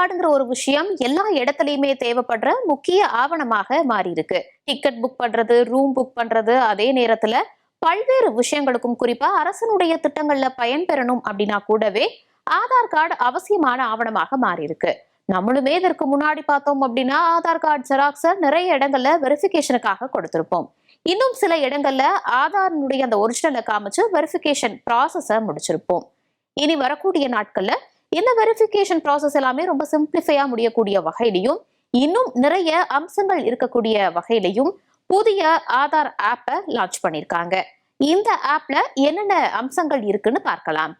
கார்டுங்கிற ஒரு விஷயம் எல்லா இடத்துலயுமே தேவைப்படுற முக்கிய ஆவணமாக மாறி இருக்கு. டிக்கெட் புக் பண்றது, ரூம் புக் பண்றது, அதே நேரத்துல பல்வேறு விஷயங்களுக்கும் குறிப்பா அரசனுடைய திட்டங்கள்ல பயன்பெறணும் அப்படின்னா கூடவே ஆதார் கார்டு அவசியமான ஆவணமாக மாறி இருக்கு. நம்மளுமே இதற்கு முன்னாடி பார்த்தோம் அப்படின்னா ஆதார் கார்டு ஜெராக்ஸ நிறைய இடங்கள்ல வெரிஃபிகேஷனுக்காக கொடுத்திருப்போம். இன்னும் சில இடங்கள்ல ஆதாரினுடைய அந்த ஒரிஜினலை காமிச்சு வெரிஃபிகேஷன் ப்ராசஸ முடிச்சிருப்போம். இனி வரக்கூடிய நாட்கள்ல இந்த வெரிஃபிகேஷன் ப்ராசஸ் எல்லாமே ரொம்ப சிம்பிளிஃபையா முடியக்கூடிய வகையிலையும் இன்னும் நிறைய அம்சங்கள் இருக்கக்கூடிய வகையிலையும் புதிய ஆதார் ஆப்பை லான்ச் பண்ணிருக்காங்க. இந்த ஆப்ல என்னென்ன அம்சங்கள் இருக்குன்னு பார்க்கலாம்.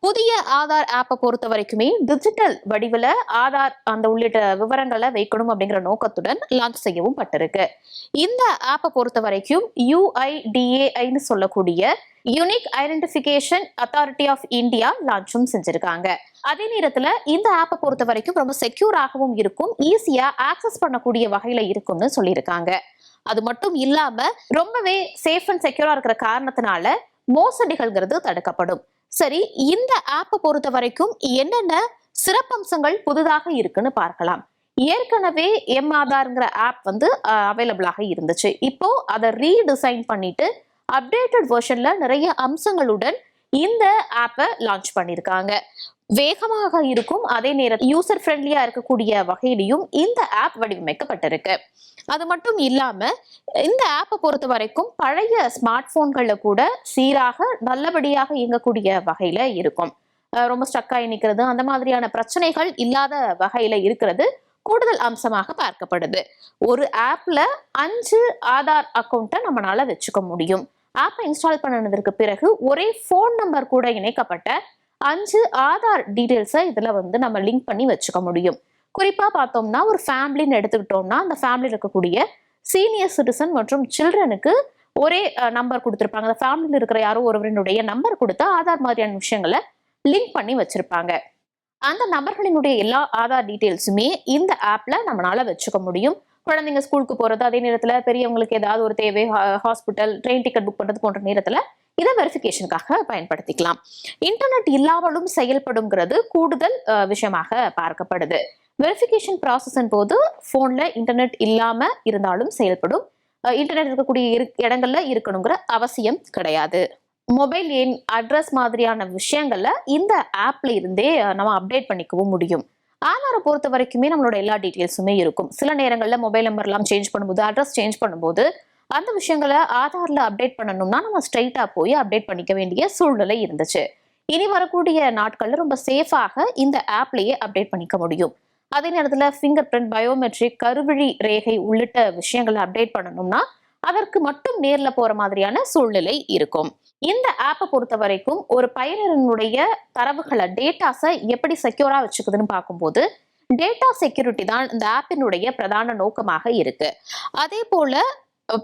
புதிய ஆதார் ஆப்பை பொறுத்த வரைக்குமே டிஜிட்டல் வடிவில் ஆதார் அந்த உள்ளிட்ட விவரங்களை வைக்கணும் அப்படிங்கிற நோக்கத்துடன் லான்ச் செய்யவும் பட்டிருக்கு. இந்த ஆப்பை பொறுத்த வரைக்கும் UIDAIன்னு சொல்லக்கூடிய unique identification authority of India லான்ச்சும் செஞ்சிருக்காங்க. அதே நேரத்துல இந்த ஆப்பை பொறுத்த வரைக்கும் ரொம்ப செக்யூராகவும் இருக்கும், ஈஸியா ஆக்சஸ் பண்ணக்கூடிய வகையில இருக்கும்னு சொல்லியிருக்காங்க. அது மட்டும் இல்லாம ரொம்பவே சேஃப் அண்ட் செக்யூரா இருக்கிற காரணத்தினால மோசடிகள்ங்கிறது தடுக்கப்படும். சரி, இந்த ஆப்பை பொறுத்த வரைக்கும் என்னென்ன சிறப்பம்சங்கள் புதுதாக இருக்குன்னு பார்க்கலாம். ஏற்கனவே ஆதார்ங்கிற ஆப் அவைலபிளாக இருந்துச்சு. இப்போ அதை ரீடிசைன் பண்ணிட்டு அப்டேட்டட் வெர்ஷன்ல நிறைய அம்சங்களுடன் இந்த ஆப்பை லான்ச் பண்ணிருக்காங்க. வேகமாக இருக்கும், அதே நேரத்தில் யூசர் ஃப்ரெண்ட்லியா இருக்கக்கூடிய வகையிலையும் இந்த ஆப் வடிவமைக்கப்பட்டிருக்கு. அது மட்டும் இல்லாம இந்த ஆப்பை பொறுத்த வரைக்கும் பழைய ஸ்மார்ட் போன்கள்ல கூட சீராக நல்லபடியாக இயங்கக்கூடிய வகையில இருக்கும். ரொம்ப ஸ்டக்காகி நிற்கிறது, அந்த மாதிரியான பிரச்சனைகள் இல்லாத வகையில இருக்கிறது கூடுதல் அம்சமாக பார்க்கப்படுது. ஒரு ஆப்ல 5 ஆதார் அக்கௌண்ட்டை நம்மளால வச்சுக்க முடியும். ஆப்பை இன்ஸ்டால் பண்ணதுக்கு பிறகு ஒரே போன் நம்பர் கூட இணைக்கப்பட்ட 5 ஆதார் டீடைல்ஸை இதுல நம்ம லிங்க் பண்ணி வச்சுக்க முடியும். குறிப்பா பார்த்தோம்னா ஒரு ஃபேமிலின்னு எடுத்துக்கிட்டோம்னா அந்த ஃபேமிலியில் இருக்கக்கூடிய சீனியர் சிட்டிசன் மற்றும் சில்ட்ரனுக்கு ஒரே நம்பர் கொடுத்துருப்பாங்க. அந்த ஃபேமிலியில் இருக்கிற யாரோ ஒருவரினுடைய நம்பர் கொடுத்தா ஆதார் மாதிரியான விஷயங்களை லிங்க் பண்ணி வச்சிருப்பாங்க. அந்த நபர்களினுடைய எல்லா ஆதார் டீடைல்ஸுமே இந்த ஆப்ல நம்மளால வச்சுக்க முடியும். குழந்தைங்க ஸ்கூலுக்கு போறது, அதே நேரத்துல பெரியவங்களுக்கு ஏதாவது ஒரு தேவை, ஹாஸ்பிட்டல், ட்ரெயின் டிக்கெட் புக் பண்றது போன்ற நேரத்துல இதை வெரிஃபிகேஷனுக்காக பயன்படுத்திக்கலாம். இன்டர்நெட் இல்லாமலும் செயல்படுங்கிறது கூடுதல் விஷயமாக பார்க்கப்படுது. வெரிஃபிகேஷன் ப்ராசஸின் போது போன்ல இன்டர்நெட் இல்லாம இருந்தாலும் செயல்படும். இன்டர்நெட் இருக்கக்கூடிய இடங்கள்ல இருக்கணுங்கிற அவசியம் கிடையாது. மொபைல் எண், அட்ரஸ் மாதிரியான விஷயங்கள்ல இந்த ஆப்ல இருந்தே நம்ம அப்டேட் பண்ணிக்கவும் முடியும். ஆதாரை பொறுத்த வரைக்குமே நம்மளோட எல்லா டீட்டெயில்ஸுமே இருக்கும். சில நேரங்கள்ல மொபைல் நம்பர்லாம் சேஞ்ச் பண்ணும்போது, அட்ரஸ் சேஞ்ச் பண்ணும்போது அந்த விஷயங்களை ஆதார்ல அப்டேட் பண்ணணும்னா நம்ம ஸ்ட்ரெயிட்டா போய் அப்டேட் பண்ணிக்க வேண்டிய சூழ்நிலை இருந்துச்சு. இனி வரக்கூடிய நாட்கள்ல ரொம்ப சேஃபாக இந்த ஆப்லயே அப்டேட் பண்ணிக்க முடியும். அதே நேரத்துல ஃபிங்கர் பிரிண்ட், பயோமெட்ரிக், கருவிழி ரேகை உள்ளிட்ட விஷயங்களை அப்டேட் பண்ணணும்னா அதற்கு மட்டும் நேர்ல போற மாதிரியான சூழ்நிலை இருக்கும். இந்த ஆப்பை பொறுத்த வரைக்கும் ஒரு பயனரினுடைய தரவுகளை, டேட்டாஸை எப்படி செக்யூரா வச்சுக்குதுன்னு பார்க்கும்போது டேட்டா செக்யூரிட்டி தான் இந்த ஆப்பினுடைய பிரதான நோக்கமாக இருக்கு. அதே போல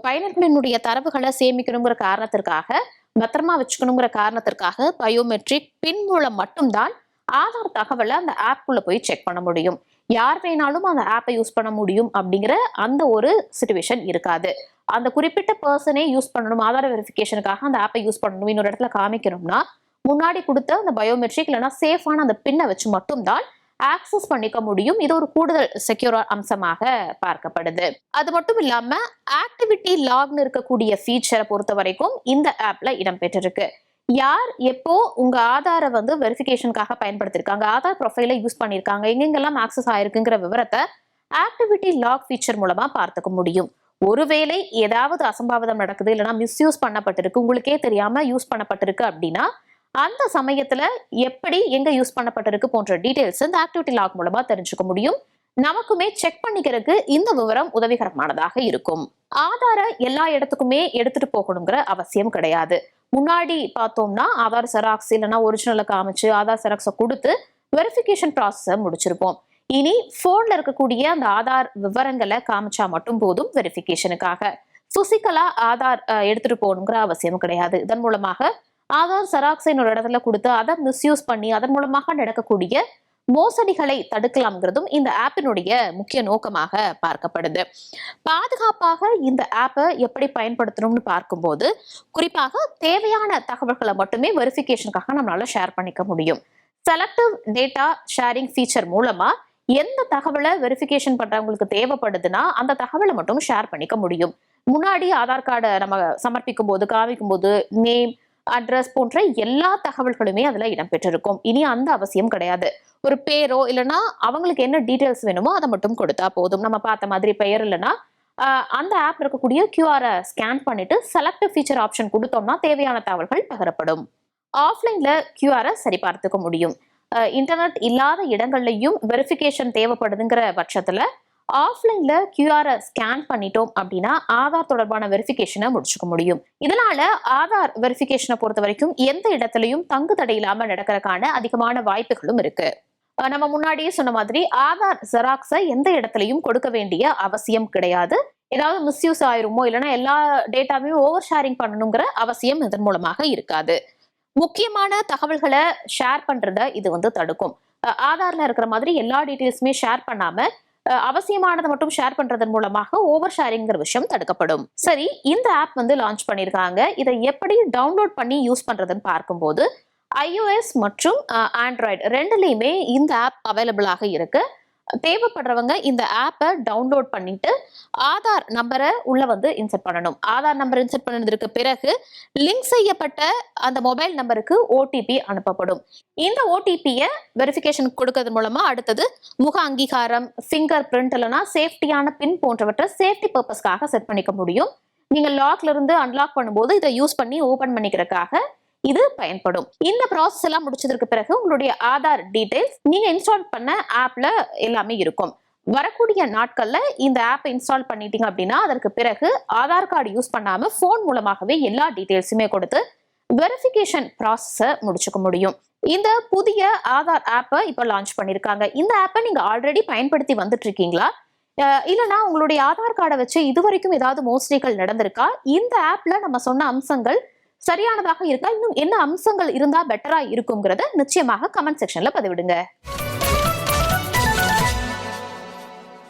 பயனர்களினுடைய தரவுகளை சேமிக்கணுங்கிற காரணத்திற்காக, பத்திரமா வச்சுக்கணுங்கிற காரணத்திற்காக பயோமெட்ரிக் பின் மூலம் மட்டும்தான் ஆதார் தகவலை அந்த ஆப்குள்ள போய் செக் பண்ண முடியும். யார் வேணாலும் அந்த ஆப்பை யூஸ் பண்ண முடியும் அப்படிங்கிற அந்த ஒரு சிச்சுவேஷன் இருக்காது. அந்த குறிப்பிட்ட பர்சனே யூஸ் பண்ணணும், ஆதார் வெரிஃபிகேஷனுக்காக அந்த ஆப்பை யூஸ் பண்ணணும், இன்னொரு இடத்துல காமிக்கணும்னா முன்னாடி கொடுத்த அந்த பயோமெட்ரிக் இல்லைன்னா சேஃபான அந்த பின்னை வச்சு மட்டும்தான் ஆக்சஸ் பண்ணிக்க முடியும். இது ஒரு கூடுதல் செக்யூர் அம்சமாக பார்க்கப்படுது. அது மட்டும் இல்லாம ஆக்டிவிட்டி லாக்னு இருக்கக்கூடிய ஃபீச்சரை பொறுத்த வரைக்கும் இந்த ஆப்ல இடம்பெற்றிருக்கு. யார் எப்போ உங்க ஆதாரை வெரிஃபிகேஷனுக்காக பயன்படுத்திருக்காங்க, ஆதார் ப்ரொஃபைல யூஸ் பண்ணிருக்காங்க, எங்கெங்கெல்லாம் ஆக்சஸ் ஆயிருக்குங்கிற விவரத்தை ஆக்டிவிட்டி லாக் ஃபீச்சர் மூலமா பார்த்துக்க முடியும். ஒருவேளை ஏதாவது அசம்பாவிதம் நடக்குது, இல்லைன்னா மிஸ்யூஸ் பண்ணப்பட்டிருக்கு, உங்களுக்கே தெரியாம யூஸ் பண்ணப்பட்டிருக்கு அப்படின்னா அந்த சமயத்துல எப்படி எங்க யூஸ் பண்ணப்பட்டிருக்கு போன்ற டீடைல்ஸ் இந்த ஆக்டிவிட்டி லாக் மூலமா தெரிஞ்சுக்க முடியும். நமக்குமே செக் பண்ணிக்கிறதுக்கு இந்த விவரம் உதவிகரமானதாக இருக்கும். ஆதாரை எல்லா இடத்துக்குமே எடுத்துட்டு போகணுங்கிற அவசியம் கிடையாது. முன்னாடி பார்த்தோம்னா ஆதார் செராக்ஸ் இல்லைன்னா ஒரிஜினலை காமிச்சு ஆதார் செராக்ஸை கொடுத்து வெரிஃபிகேஷன் ப்ராசஸை முடிச்சிருப்போம். இனி போன்ல இருக்கக்கூடிய அந்த ஆதார் விவரங்களை காமிச்சா மட்டும் போதும் வெரிஃபிகேஷனுக்காக. பிசிக்கலா ஆதார் எடுத்துட்டு போகணுங்கிற அவசியம் கிடையாது. இதன் மூலமாக ஆதார் செராக்ஸை ஒரு இடத்துல கொடுத்து அதை மிஸ்யூஸ் பண்ணி அதன் மூலமாக நடக்கக்கூடிய மோசடிகளை தடுக்கலாம்ங்கிறதும் இந்த ஆப்பினுடைய முக்கிய நோக்கமாக பார்க்கப்படுது. பாதுகாப்பாக இந்த ஆப்பை எப்படி பயன்படுத்தணும்னு பார்க்கும்போது குறிப்பாக தேவையான தகவல்களை மட்டுமே வெரிஃபிகேஷனுக்காக நம்மளால ஷேர் பண்ணிக்க முடியும். செலக்டிவ் டேட்டா ஷேரிங் ஃபீச்சர் மூலமா எந்த தகவலை வெரிஃபிகேஷன் பண்றவங்களுக்கு தேவைப்படுதுன்னா அந்த தகவலை மட்டும் ஷேர் பண்ணிக்க முடியும். முன்னாடி ஆதார் கார்டை நம்ம சமர்ப்பிக்கும் போது காமிக்கும் போது நேம், அட்ரஸ் போன்ற எல்லா தகவல்களுமே அதுல இடம்பெற்றிருக்கும். இனி அந்த அவசியம் கிடையாது. ஒரு பேரோ இல்லைன்னா அவங்களுக்கு என்ன டீடைல்ஸ் வேணுமோ அதை மட்டும் கொடுத்தா போதும். நம்ம பார்த்த மாதிரி பெயர் இல்லைன்னா அந்த ஆப் இருக்கக்கூடிய கியூஆரை ஸ்கேன் பண்ணிட்டு செலக்ட் ஃபீச்சர் ஆப்ஷன் கொடுத்தோம்னா தேவையான தகவல்கள் பகிரப்படும். ஆஃப்லைன்ல கியூஆரை சரி பார்த்துக்க முடியும். இன்டர்நெட் இல்லாத இடங்கள்லையும் வெரிஃபிகேஷன் தேவைப்படுதுங்கிற பட்சத்துல ஆஃப்லைன்ல கியூஆரை ஸ்கேன் பண்ணிட்டோம் அப்படின்னா ஆதார் தொடர்பான வெரிஃபிகேஷனை முடிச்சுக்க முடியும். இதனால ஆதார் வெரிஃபிகேஷனை பொறுத்த வரைக்கும் எந்த இடத்துலையும் தங்கு தடை இல்லாம நடக்கிறதுக்கான அதிகமான வாய்ப்புகளும் இருக்கு. நம்ம முன்னாடியே சொன்ன மாதிரி ஆதார் ஜெராக்ஸை எந்த இடத்துலையும் கொடுக்க வேண்டிய அவசியம் கிடையாது. ஏதாவது மிஸ்யூஸ் ஆயிருமோ இல்லைன்னா எல்லா டேட்டாவையும் ஓவர் ஷேரிங் பண்ணணுங்கிற அவசியம் இதன் மூலமாக இருக்காது. முக்கியமான தகவல்களை ஷேர் பண்றத இது தடுக்கும். ஆதார்ல இருக்கிற மாதிரி எல்லா டீட்டெயில்ஸுமே ஷேர் பண்ணாம அவசியமானதை மட்டும் ஷேர் பண்றதன் மூலமாக ஓவர் ஷேரிங்கிற விஷயம் தடுக்கப்படும். சரி, இந்த ஆப் லான்ச் பண்ணிருக்காங்க. இதை எப்படி டவுன்லோட் பண்ணி யூஸ் பண்றதுன்னு பார்க்கும்போது iOS மற்றும் ஆண்ட்ராய்டு ரெண்டுலையுமே இந்த ஆப் அவைலபிளாக இருக்கு. தேவைப்படுறவங்க இந்த ஆப்பை டவுன்லோட் பண்ணிட்டு ஆதார் நம்பரை உள்ள இன்சர்ட் பண்ணணும். ஆதார் நம்பர் இன்சர்ட் பண்ணதுக்கு பிறகு லிங்க் செய்யப்பட்ட அந்த மொபைல் நம்பருக்கு ஓடிபி அனுப்பப்படும். இந்த ஓடிபியை வெரிஃபிகேஷன் கொடுக்கறது மூலமா அடுத்தது முக அங்கீகாரம், ஃபிங்கர் பிரிண்ட் இல்லைன்னா சேஃப்டியான பின் போன்றவற்றை சேஃப்டி பர்பஸ்க்காக செட் பண்ணிக்க முடியும். நீங்க லாக்ல இருந்து அன்லாக் பண்ணும்போது இதை யூஸ் பண்ணி ஓபன் பண்ணிக்கிறதுக்காக இது பயன்படும். இந்த ப்ராசஸ் எல்லாம் முடிச்சதுக்கு பிறகு உங்களுடைய ஆதார் டீடைல்ஸ் நீங்க இன்ஸ்டால் பண்ண ஆப்ல எல்லாமே இருக்கும். வரக்கூடிய நாட்கள்ல இந்த ஆப்பை இன்ஸ்டால் பண்ணிட்டீங்க அப்படின்னா அதற்கு பிறகு ஆதார் கார்டு யூஸ் பண்ணாம போன் மூலமாகவே எல்லா டீடைல்ஸுமே கொடுத்து வெரிஃபிகேஷன் ப்ராசஸை முடிச்சுக்க முடியும். இந்த புதிய ஆதார் ஆப்பை இப்ப லான்ச் பண்ணிருக்காங்க. இந்த ஆப்பை நீங்க ஆல்ரெடி பயன்படுத்தி வந்துட்டு இருக்கீங்களா? இல்லைன்னா உங்களுடைய ஆதார் கார்டை வச்சு இதுவரைக்கும் ஏதாவது மோசடிகள் நடந்திருக்கா? இந்த ஆப்ல நம்ம சொன்ன அம்சங்கள் சரியானதாக இருக்கா? இன்னும் என்ன அம்சங்கள் இருந்தா பெட்டரா இருக்குங்கிறத நிச்சயமாக கமெண்ட் செக்ஷன்ல பதிவிடுங்க.